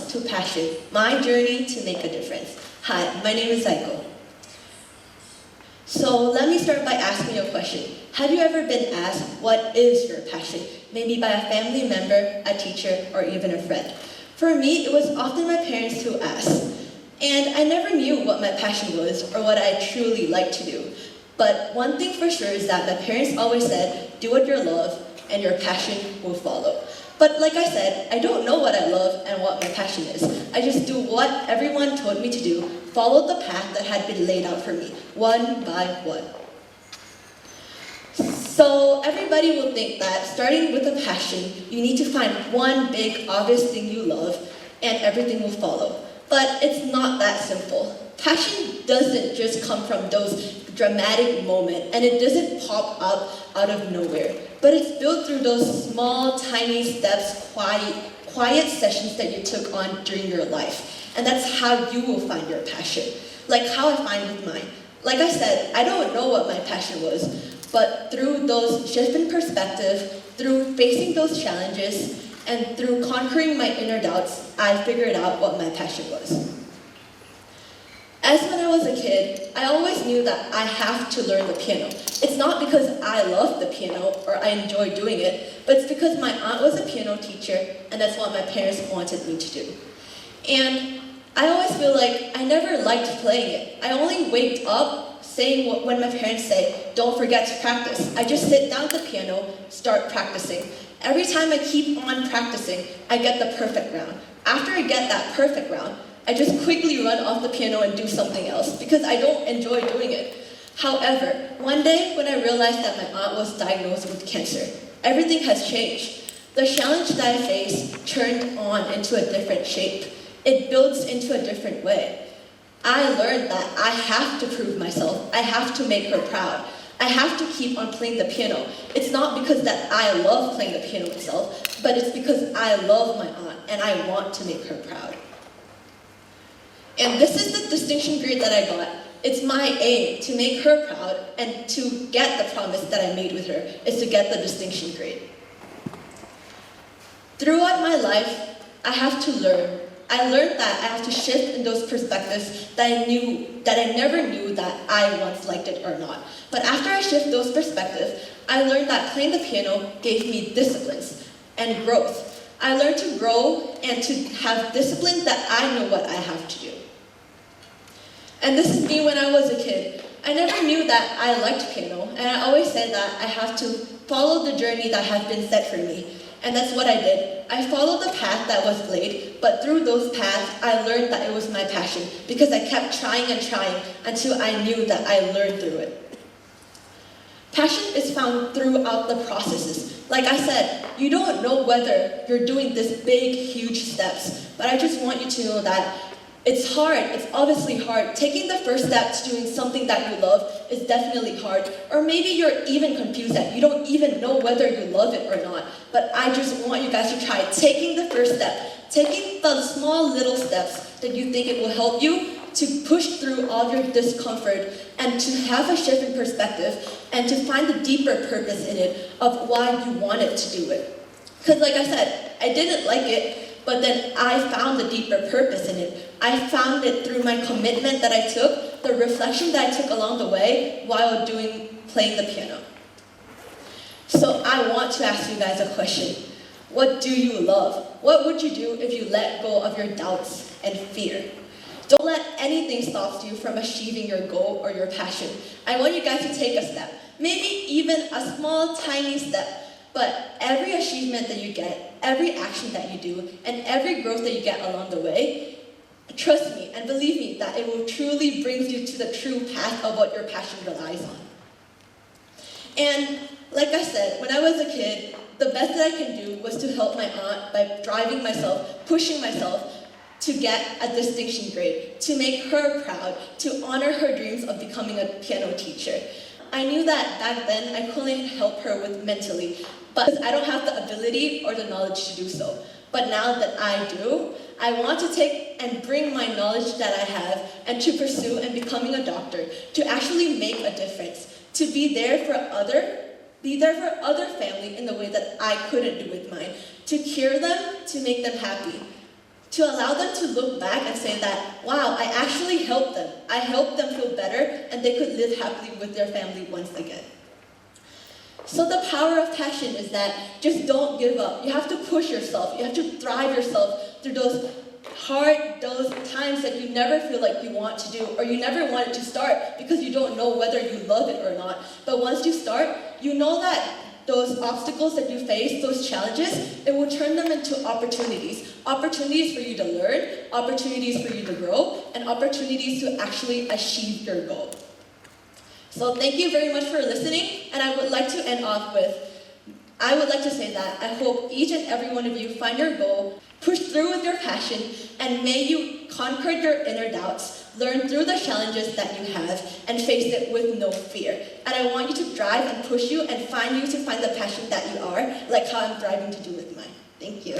Doubts to Passion, My Journey to Make a Difference. Hi, my name is Saiko. So let me start by asking you a question. Have you ever been asked, what is your passion? Maybe by a family member, a teacher, or even a friend. For me, it was often my parents who asked. And I never knew what my passion was or what I truly liked to do. But one thing for sure is that my parents always said, do what you love and your passion will follow. But like I said, I don't know what I love and what my passion is. I just do what everyone told me to do, followed the path that had been laid out for me, one by one. So everybody will think that starting with a passion, you need to find one big, obvious thing you love and everything will follow. But it's not that simple. Passion doesn't just come from those dramatic moments, and it doesn't pop up out of nowhere. But it's built through those small, tiny steps, quiet sessions that you took on during your life. And that's how you will find your passion. Like how I find with mine. Like I said, I don't know what my passion was, but through those shifts in perspective, through facing those challenges, and through conquering my inner doubts, I figured out what my passion was. As when I was a kid, I always knew that I have to learn the piano. It's not because I love the piano or I enjoy doing it, but it's because my aunt was a piano teacher and that's what my parents wanted me to do. And I always feel like I never liked playing it. I only waked up saying when my parents say, don't forget to practice. I just sit down at the piano, start practicing. Every time I keep on practicing, I get the perfect round. After I get that perfect round, I just quickly run off the piano and do something else because I don't enjoy doing it. However, one day when I realized that my aunt was diagnosed with cancer, everything has changed. The challenge that I faced turned on into a different shape. It builds into a different way. I learned that I have to prove myself. I have to make her proud. I have to keep on playing the piano. It's not because that I love playing the piano itself, but it's because I love my aunt and I want to make her proud. And this is the distinction grade that I got. It's my aim to make her proud and to get the promise that I made with her is to get the distinction grade. Throughout my life, I have to learn. I learned that I have to shift in those perspectives that I never knew that I once liked it or not. But after I shift those perspectives, I learned that playing the piano gave me disciplines and growth. I learned to grow and to have discipline that I know what I have to do. And this is me when I was a kid. I never knew that I liked piano, and I always said that I have to follow the journey that has been set for me. And that's what I did. I followed the path that was laid, but through those paths, I learned that it was my passion because I kept trying and trying until I knew that I learned through it. Passion is found throughout the processes. Like I said, you don't know whether you're doing this big, huge steps, but I just want you to know that it's hard. It's obviously hard. Taking the first step to doing something that you love is definitely hard. Or maybe you're even confused that you don't even know whether you love it or not. But I just want you guys to try taking the first step. Taking the small little steps that you think it will help you to push through all your discomfort and to have a shift in perspective and to find the deeper purpose in it of why you wanted to do it. Because like I said, I didn't like it, but then I found the deeper purpose in it. I found it through my commitment that I took, the reflection that I took along the way while playing the piano. So I want to ask you guys a question. What do you love? What would you do if you let go of your doubts and fear? Don't let anything stop you from achieving your goal or your passion. I want you guys to take a step, maybe even a small, tiny step. But every achievement that you get, every action that you do, and every growth that you get along the way, trust me and believe me that it will truly bring you to the true path of what your passion relies on. And like I said, when I was a kid, the best that I can do was to help my aunt by driving myself, pushing myself to get a distinction grade, to make her proud, to honor her dreams of becoming a piano teacher. I knew that back then I couldn't help her with mentally, but I don't have the ability or the knowledge to do so. But now that I do, I want to take and bring my knowledge that I have and to pursue and becoming a doctor, to actually make a difference, to be there for other family in the way that I couldn't do with mine, to cure them, to make them happy. to allow them to look back and say that, wow, I actually helped them. I helped them feel better, and they could live happily with their family once again. So the power of passion is that just don't give up. You have to push yourself. You have to thrive yourself through those times that you never feel like you want to do, or you never wanted to start because you don't know whether you love it or not. But once you start, you know that those obstacles that you face, those challenges, it will turn them into opportunities. Opportunities for you to learn, opportunities for you to grow, and opportunities to actually achieve your goal. So thank you very much for listening, and I would like to end off with, I would like to say that I hope each and every one of you find your goal, push through with your passion, and may you conquer your inner doubts, learn through the challenges that you have, and face it with no fear. And I want you to drive and push you and find the passion that you are, like how I'm driving to do with mine. Thank you.